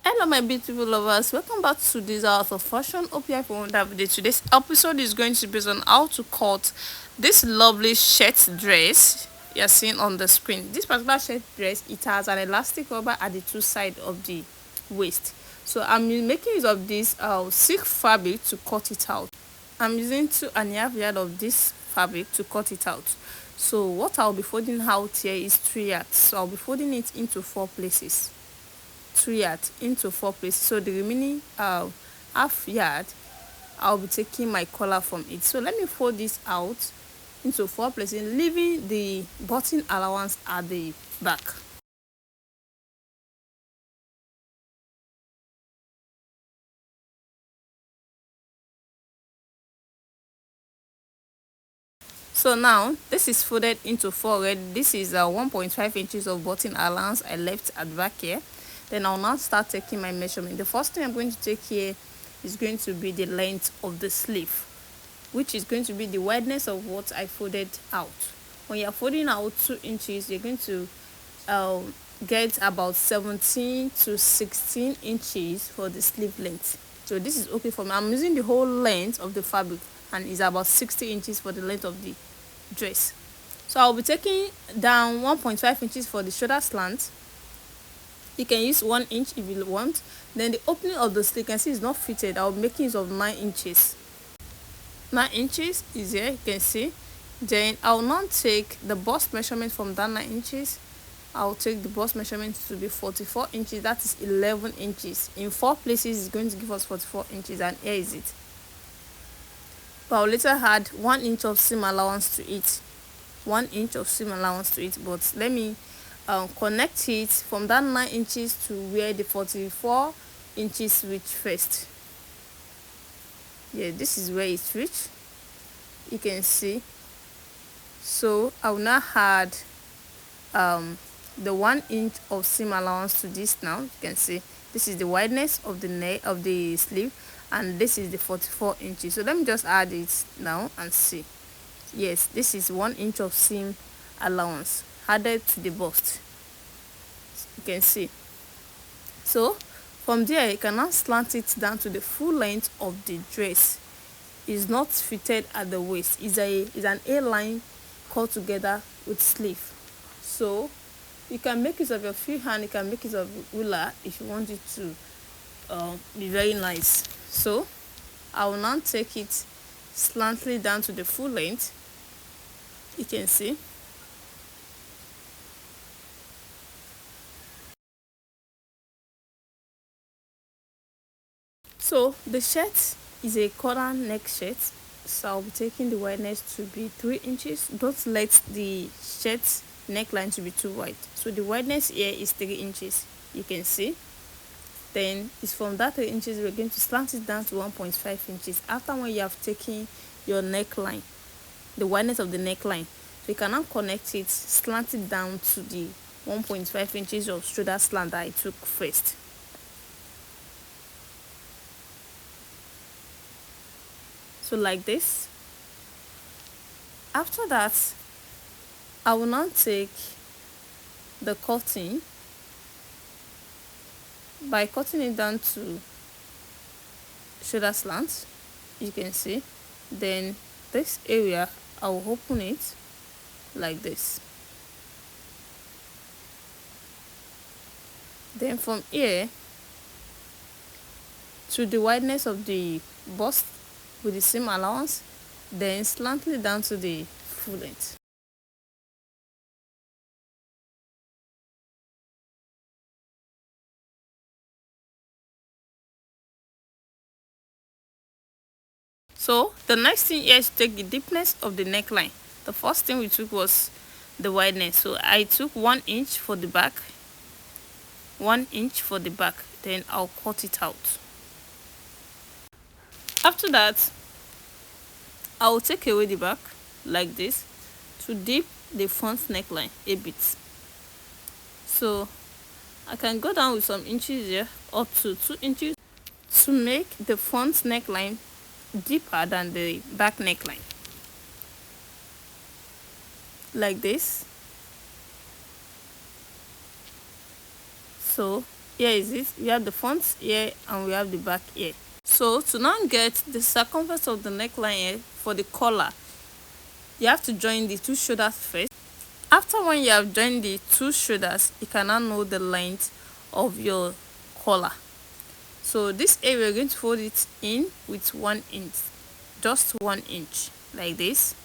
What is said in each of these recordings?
Hello my beautiful lovers, welcome back to this hour of fashion. Hope you have a wonderful day. Today's episode is going to be on how to cut this lovely shirt dress you're seeing on the screen. This particular shirt dress, it has an elastic rubber at the two sides of the waist. So I'm making use of this silk fabric to cut it out. I'm using 2.5 yards of this fabric to cut it out. So what I'll be folding out here is 3 yards. So I'll be folding it into 4 places. 3 yards into 4 places, so the remaining half yard I'll be taking my collar from it. So let me fold this out into 4 places, leaving the button allowance at the back. So now this is folded into 4 already. This is 1.5 inches of button allowance I left at the back here. Then I'll now start taking my measurement. The first thing I'm going to take here is going to be the length of the sleeve, which is going to be the wideness of what I folded out. When you're folding out 2 inches, you're going to get about 17 to 16 inches for the sleeve length. So this is okay for me. I'm using the whole length of the fabric, and it's about 60 inches for the length of the dress. So I'll be taking down 1.5 inches for the shoulder slant. You can use 1 inch if you want. Then the opening of the sleeve, you can see it's not fitted. I'll be making use of 9 inches. 9 inches is here, you can see. Then I'll now take the bust measurement from that 9 inches. I'll take the bust measurement to be 44 inches. That is 11 inches. In 4 places, it's going to give us 44 inches, and here is it. But I'll later add 1 inch of seam allowance to it. 1 inch of seam allowance to it. But let me connect it from that 9 inches to where the 44 inches reach first. Yeah, this is where it's reached, you can see. So I will now add the 1 inch of seam allowance to this. Now you can see this is the wideness of the neck of the sleeve, and this is the 44 inches. So let me just add it now and see. Yes, this is 1 inch of seam allowance added to the bust, you can see. So from there you can now slant it down to the full length of the dress. Is not fitted at the waist. Is an A-line cut together with sleeve. So you can make use of your free hand, you can make use of ruler if you want it to be very nice. So I will now take it slantly down to the full length, you can see. So the shirt is a collar neck shirt, so I'll be taking the wideness to be 3 inches. Don't let the shirt neckline to be too wide. So the wideness here is 3 inches, you can see. Then it's from that 3 inches we're going to slant it down to 1.5 inches after when you have taken your neckline, the wideness of the neckline. So you can now connect it, slant it down to the 1.5 inches of shoulder slant that I took first. So like this. After that, I will now take the cutting by cutting it down to shoulder slant, you can see. Then this area I will open it like this. Then from here to the wideness of the bust with the seam allowance, then slantly down to the full length. So the next thing here is to take the deepness of the neckline. The first thing we took was the wideness. So I took 1 inch for the back, 1 inch for the back, then I'll cut it out. After that, I will take away the back like this to dip the front neckline a bit. So I can go down with some inches here, up to 2 inches, to make the front neckline deeper than the back neckline, like this. So here is it. We have the front ear and we have the back ear. So to now get the circumference of the neckline here for the collar, you have to join the two shoulders first. After when you have joined the two shoulders, you can now know the length of your collar. So this area, we're going to fold it in with 1 inch, just 1 inch, like this.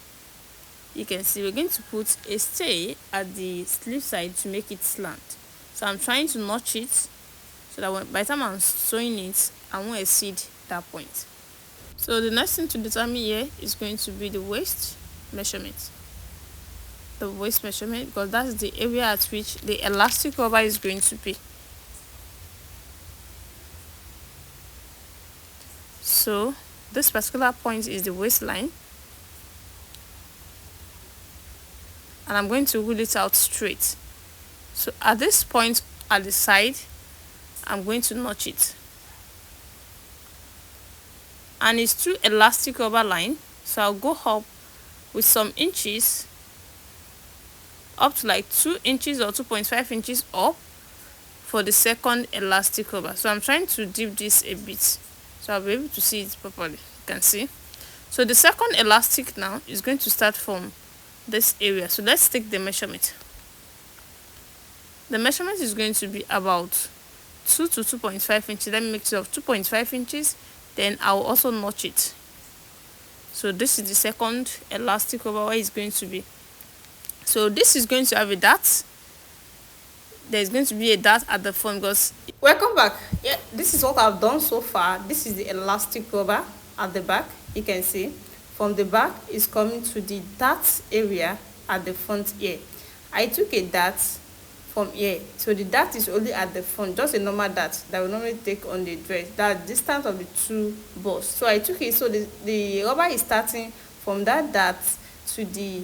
You can see we're going to put a stay at the sleeve side to make it slant. So I'm trying to notch it so that by the time I'm sewing it, I won't exceed that point. So the next thing to determine here is going to be the waist measurement. The waist measurement, because that's the area at which the elastic rubber is going to be. So this particular point is the waistline, and I'm going to rule it out straight. So at this point at the side, I'm going to notch it, and it's through elastic rubber line, so I'll go up with some inches, up to like 2 inches or 2.5 inches up for the second elastic rubber. So I'm trying to dip this a bit so I'll be able to see it properly. You can see. So the second elastic now is going to start from this area. So let's take the measurement. The measurement is going to be about 2 to 2.5 inches. Let me make it of 2.5 inches. Then I'll also notch it. So this is the second elastic rubber where it's going to be. So this is going to have a dart. There's going to be a dart at the front because welcome back. Yeah, this is what I've done so far. This is the elastic rubber at the back. You can see from the back is coming to the dart area at the front ear. I took a dart from here, so the dart is only at the front, just a normal dart that we normally take on the dress, that distance of the two balls. So I took it, so the rubber is starting from that dart to the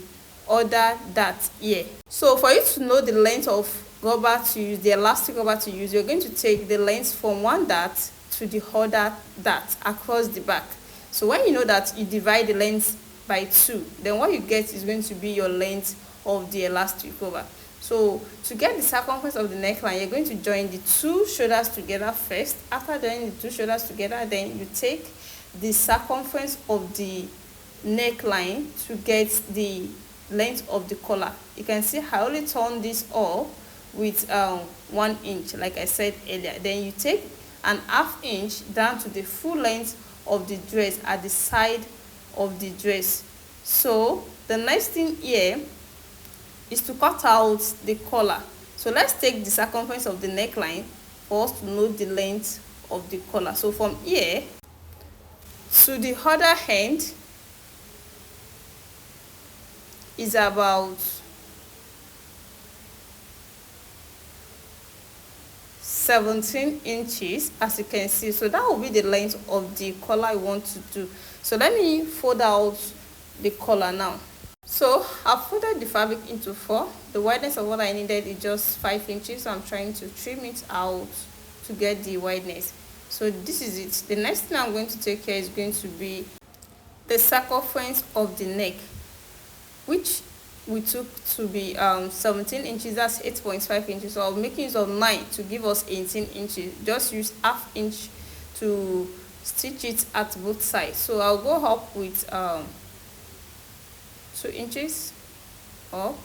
other dart here. So for you to know the length of rubber to use, the elastic rubber to use, you're going to take the length from one dart to the other dart across the back. So when you know that, you divide the length by 2, then what you get is going to be your length of the elastic rubber. So to get the circumference of the neckline, you're going to join the two shoulders together first. After joining the two shoulders together, then you take the circumference of the neckline to get the length of the collar. You can see I only turn this off with 1 inch, like I said earlier. Then you take an ½ inch down to the full length of the dress at the side of the dress. So the next thing here is to cut out the collar. So let's take the circumference of the neckline for us to know the length of the collar. So from here to the other end is about 17 inches, as you can see. So that will be the length of the collar I want to do. So let me fold out the collar now. So I've folded the fabric into 4. The wideness of what I needed is just 5 inches. So I'm trying to trim it out to get the wideness. So this is it. The next thing I'm going to take here is going to be the circumference of the neck, which we took to be 17 inches. That's 8.5 inches. So I'll make use of 9 to give us 18 inches. Just use ½ inch to stitch it at both sides. So I'll go up with 2 inches up.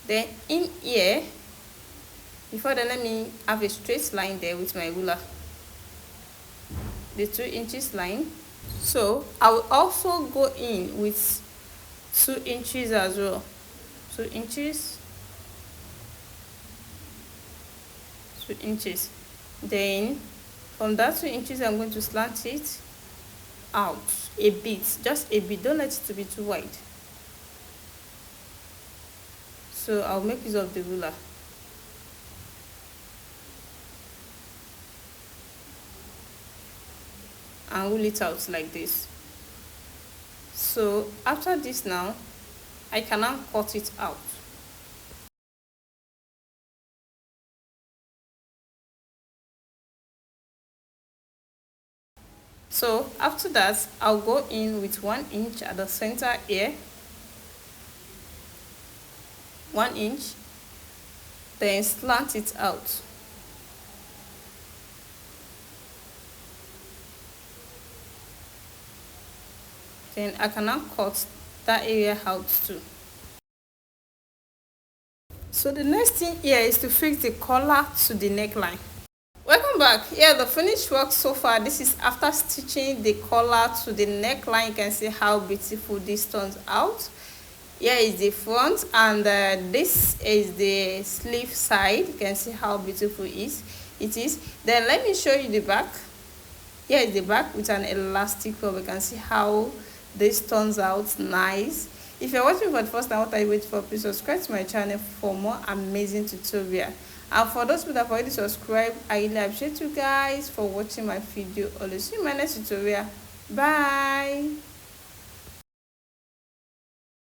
Then in here, before then, let me have a straight line there with my ruler, the 2 inches line. So I will also go in with 2 inches as well. 2 inches, 2 inches. Then from that 2 inches, I'm going to slant it out a bit, just a bit. Don't let it to be too wide. So I'll make use of the ruler. And roll it out like this. So after this now, I can now cut it out. So after that, I'll go in with 1 inch at the center here, 1 inch, then slant it out. Then I can now cut that area out too. So the next thing here is to fix the collar to the neckline. Welcome back. Here the finished work so far. This is after stitching the collar to the neckline. You can see how beautiful this turns out. Here is the front, and this is the sleeve side. You can see how beautiful it is. Then let me show you the back. Here is the back with an elastic robe. You can see how this turns out nice. If you're watching for the first time, what are you waiting for? Please subscribe to my channel for more amazing tutorial. And for those people that have already subscribed, I really appreciate you guys for watching my video. Always see you in my next tutorial. Bye.